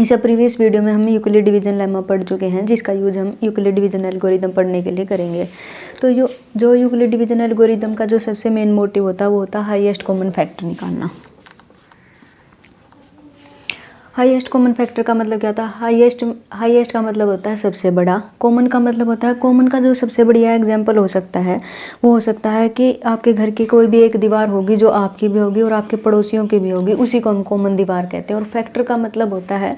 इससे previous video में हम यूक्लिड डिवीजन लेमा पढ़ चुके हैं, जिसका यूज हम यूक्लिड डिवीजन एल्गोरिदम पढ़ने के लिए करेंगे। तो जो यूक्लिड डिवीजन एल्गोरिदम का जो सबसे मेन मोटिव होता है वो होता है हाईएस्ट कॉमन फैक्टर निकालना। हाईएस्ट कॉमन फैक्टर का मतलब क्या होता है? हाईएस्ट का मतलब होता है सबसे बड़ा। कॉमन का मतलब होता है, कॉमन का जो सबसे बढ़िया एग्जाम्पल हो सकता है वो हो सकता है कि आपके घर की कोई भी एक दीवार होगी जो आपकी भी होगी और आपके पड़ोसियों की भी होगी, उसी को हम कॉमन दीवार कहते हैं। और फैक्टर का मतलब होता है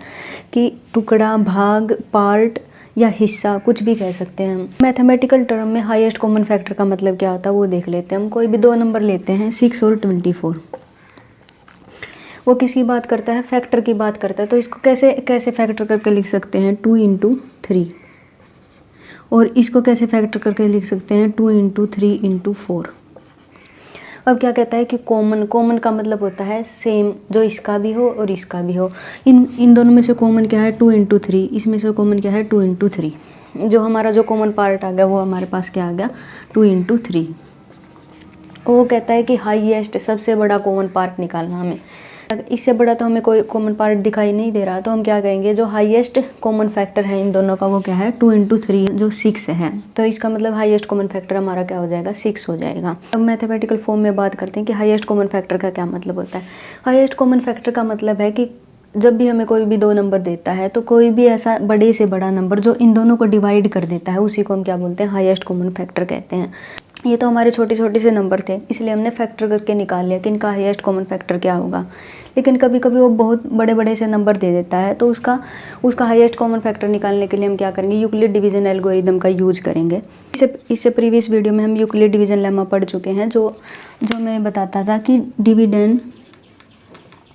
कि टुकड़ा, भाग, पार्ट या हिस्सा, कुछ भी कह सकते हैं हम। मैथमेटिकल टर्म में हाईएस्ट कॉमन फैक्टर का मतलब क्या होता है वो देख लेते हैं। हम कोई भी दो नंबर लेते हैं, 6 और 24। वो किसकी बात करता है? फैक्टर की बात करता है। तो इसको कैसे फैक्टर करके लिख सकते हैं? 2 × 3। और इसको कैसे फैक्टर करके लिख सकते हैं? 2 × 3 × 4। अब क्या कहता है कि कॉमन का मतलब होता है सेम, जो इसका भी हो और इसका भी हो। इन दोनों में से कॉमन क्या है? 2 × 3। इसमें से कॉमन क्या है? 2 × 3। जो हमारा जो कॉमन पार्ट आ गया वो हमारे पास क्या आ गया? 2 × 3। वो कहता है कि हाईएस्ट, सबसे बड़ा कॉमन पार्ट निकालना हमें। इससे बड़ा तो हमें कोई कॉमन पार्ट दिखाई नहीं दे रहा, तो हम क्या कहेंगे? जो हाईएस्ट कॉमन फैक्टर है इन दोनों का वो क्या है? 2 × 3 जो 6 है। तो इसका मतलब हाईएस्ट कॉमन फैक्टर हमारा क्या हो जाएगा? 6 हो जाएगा। अब मैथमेटिकल फॉर्म में बात करते हैं कि हाईएस्ट कॉमन फैक्टर का क्या मतलब होता है। हाईएस्ट कॉमन फैक्टर का मतलब है कि जब भी हमें कोई भी दो नंबर देता है तो कोई भी ऐसा बड़े से बड़ा नंबर जो इन दोनों को डिवाइड कर देता है, उसी को हम क्या बोलते हैं? हाईएस्ट कॉमन फैक्टर कहते हैं। ये तो हमारे छोटे से नंबर थे, इसलिए हमने फैक्टर करके निकाल लिया कि इनका हाईएस्ट कॉमन फैक्टर क्या होगा। लेकिन कभी कभी वो बहुत बड़े से नंबर दे देता है, तो उसका हाईएस्ट कॉमन फैक्टर निकालने के लिए हम क्या करेंगे? यूक्लिड डिवीजन एल्गोरिदम का यूज करेंगे। इससे प्रीवियस वीडियो में हम यूक्लिड डिवीजन लेमा पढ़ चुके हैं, जो मैं बताता था कि dividend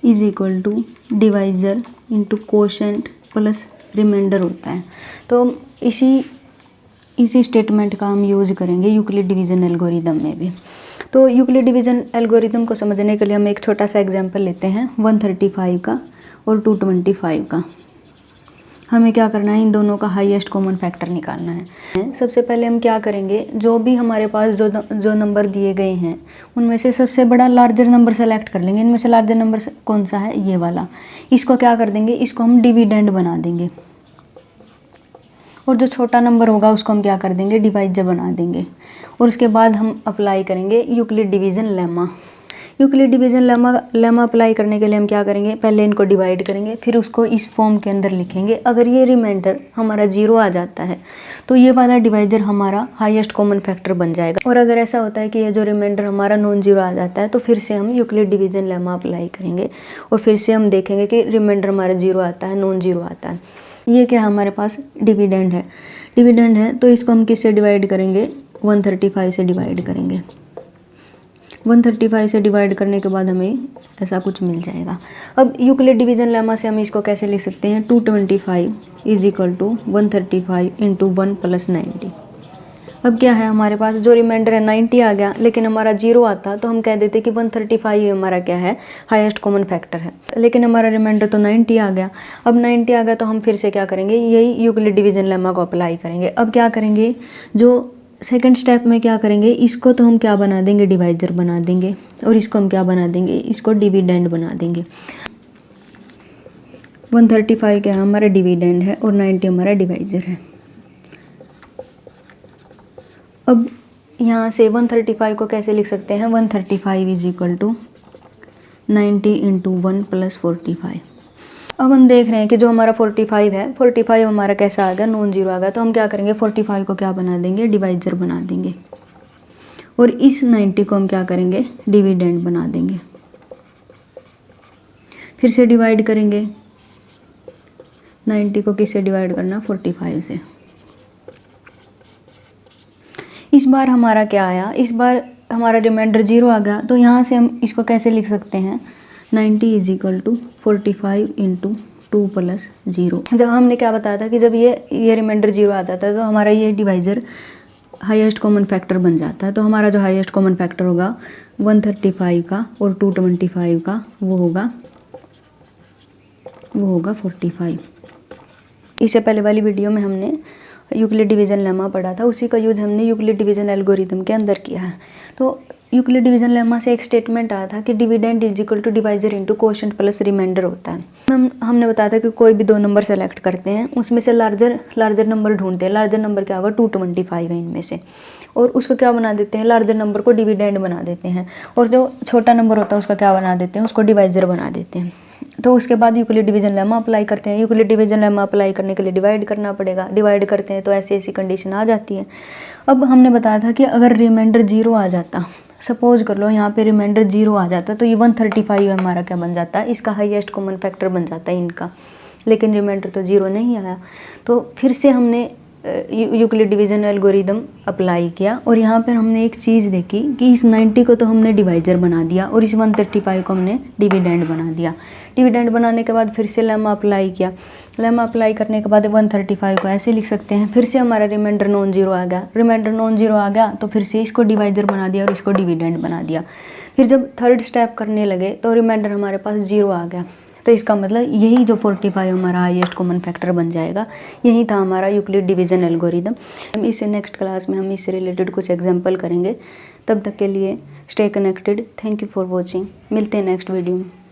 is equal to divisor into quotient plus remainder होता है। तो इसी स्टेटमेंट का हम यूज करेंगे यूक्लिड डिवीजन एल्गोरिदम में भी। तो यूक्लिड डिवीजन एल्गोरिदम को समझने के लिए हम एक छोटा सा एग्जांपल लेते हैं 135 का और 225 का। हमें क्या करना है? इन दोनों का हाईएस्ट कॉमन फैक्टर निकालना है। सबसे पहले हम क्या करेंगे? जो भी हमारे पास जो नंबर दिए गए हैं उनमें से सबसे बड़ा लार्जर नंबर सेलेक्ट कर लेंगे। इनमें से लार्जर नंबर कौन सा है? ये वाला। इसको क्या कर देंगे? इसको हम डिविडेंड बना देंगे। और जो छोटा नंबर होगा उसको हम क्या कर देंगे? डिवाइजर बना देंगे। और उसके बाद हम अप्लाई करेंगे Euclid division lemma. Euclid division lemma apply करने के लिए हम क्या करेंगे? पहले इनको डिवाइड करेंगे, फिर उसको इस फॉर्म के अंदर लिखेंगे। अगर ये रिमाइंडर हमारा 0 आ जाता है तो ये वाला डिवाइजर हमारा हाईएस्ट कॉमन फैक्टर बन जाएगा। और अगर ऐसा होता है कि ये जो रिमाइंडर हमारा नॉन जीरो आ जाता है तो फिर से हम यूक्लिड डिवीजन लेमा अप्लाई करेंगे और फिर से हम देखेंगे कि रिमाइंडर हमारा 0 आता है, नॉन जीरो आता है। ये क्या हमारे पास? डिविडेंड है। तो इसको हम किससे डिवाइड करेंगे? 135 से डिवाइड करेंगे। 135 से डिवाइड करने के बाद हमें ऐसा कुछ मिल जाएगा। अब यूक्लिड डिवीजन लेमा से हम इसको कैसे लिख सकते हैं? 225 इज इक्वल टू 135 इंटू 1 + 90। अब क्या है हमारे पास? जो रिमाइंडर है 90 आ गया, लेकिन हमारा 0 आता तो हम कह देते कि 135 हमारा क्या है? हाईएस्ट कॉमन फैक्टर है। लेकिन हमारा रिमाइंडर तो 90 आ गया। अब 90 आ गया तो हम फिर से क्या करेंगे? यही यूक्लिड डिवीजन लेमा को अप्लाई करेंगे। अब क्या करेंगे? जो सेकंड स्टेप में क्या करेंगे? इसको तो हम क्या बना देंगे? डिवाइजर बना देंगे। और इसको हम क्या बना देंगे? इसको डिविडेंड बना देंगे। 135 क्या है? हमारा डिविडेंड है और 90 हमारा डिवाइजर है। अब यहाँ से 135 को कैसे लिख सकते हैं? 135 इज इक्वल टू 90 इंटू 1 + 45। अब हम देख रहे हैं कि जो हमारा 45 है, 45 हमारा कैसा आ गया? नॉन जीरो आ गया। तो हम क्या करेंगे? 45 को क्या बना देंगे? डिवाइजर बना देंगे। और इस 90 को हम क्या करेंगे? डिविडेंड बना देंगे। फिर से डिवाइड करेंगे। 90 को किससे डिवाइड करना? 45 से। इस बार हमारा क्या आया? इस बार हमारा रिमाइंडर 0 आ गया। तो यहाँ से हम इसको कैसे लिख सकते हैं? 90 इज इक्वल टू 45 इंटू 2 + 0। जब हमने क्या बताया था कि जब ये रिमाइंडर 0 आ जाता है तो हमारा ये डिवाइजर हाईएस्ट कॉमन फैक्टर बन जाता है। तो हमारा जो हाईएस्ट कॉमन फैक्टर होगा 135 का और 225 का वो होगा 45। इससे पहले वाली वीडियो में हमने यूक्लिड डिवीज़न लेमा पढ़ा था, उसी का यूज हमने यूक्लिड डिवीज़न एल्गोरिदम के अंदर किया है। तो यूक्लिड डिवीज़न लेमा से एक स्टेटमेंट आया था कि dividend is equal to divisor into quotient plus remainder होता है। हमने बताया था कि कोई भी 2 नंबर सेलेक्ट करते हैं, उसमें से लार्जर नंबर ढूंढते हैं। लार्जर नंबर क्या होगा, 225 है इनमें से, और उसको क्या बना देते हैं, लार्जर नंबर को डिविडेंड बना देते हैं, और जो छोटा नंबर होता है उसका क्या बना देते हैं, उसको डिवाइजर बना देते हैं। तो उसके बाद यूक्लिड डिवीज़न लेमा अप्लाई करते हैं। यूक्लिड डिवीज़न लेमा अप्लाई करने के लिए डिवाइड करना पड़ेगा, डिवाइड करते हैं तो ऐसी ऐसी कंडीशन आ जाती है। अब हमने बताया था कि अगर रिमाइंडर 0 आ जाता, सपोज कर लो यहाँ पे रिमाइंडर 0 आ जाता, तो ये 135 हमारा क्या बन जाता है, इसका हाईएस्ट कॉमन फैक्टर बन जाता है इनका। लेकिन रिमाइंडर तो 0 नहीं आया, तो फिर से हमने यूक्लिड डिवीज़न एल्गोरिदम अप्लाई किया, और यहाँ पर हमने एक चीज़ देखी कि इस 90 को तो हमने डिवाइजर बना दिया और इस 135 को हमने डिविडेंड बना दिया। डिविडेंड बनाने के बाद फिर से लेमा अप्लाई किया। लेमा अप्लाई करने के बाद 135 को ऐसे लिख सकते हैं। फिर से हमारा रिमाइंडर नॉन जीरो आ गया, रिमाइंडर नॉन जीरो आ गया तो फिर से इसको डिवाइजर बना दिया और इसको डिविडेंड बना दिया। फिर जब थर्ड स्टेप करने लगे तो रिमाइंडर हमारे पास 0 आ गया, तो इसका मतलब यही जो 45 हमारा हाईएस्ट कॉमन फैक्टर बन जाएगा, यही था हमारा यूक्लिड डिवीज़न एल्गोरिदम। हम इससे नेक्स्ट क्लास में हम इससे रिलेटेड कुछ एग्जाम्पल करेंगे। तब तक के लिए stay connected. Thank you for watching. मिलते हैं नेक्स्ट वीडियो में।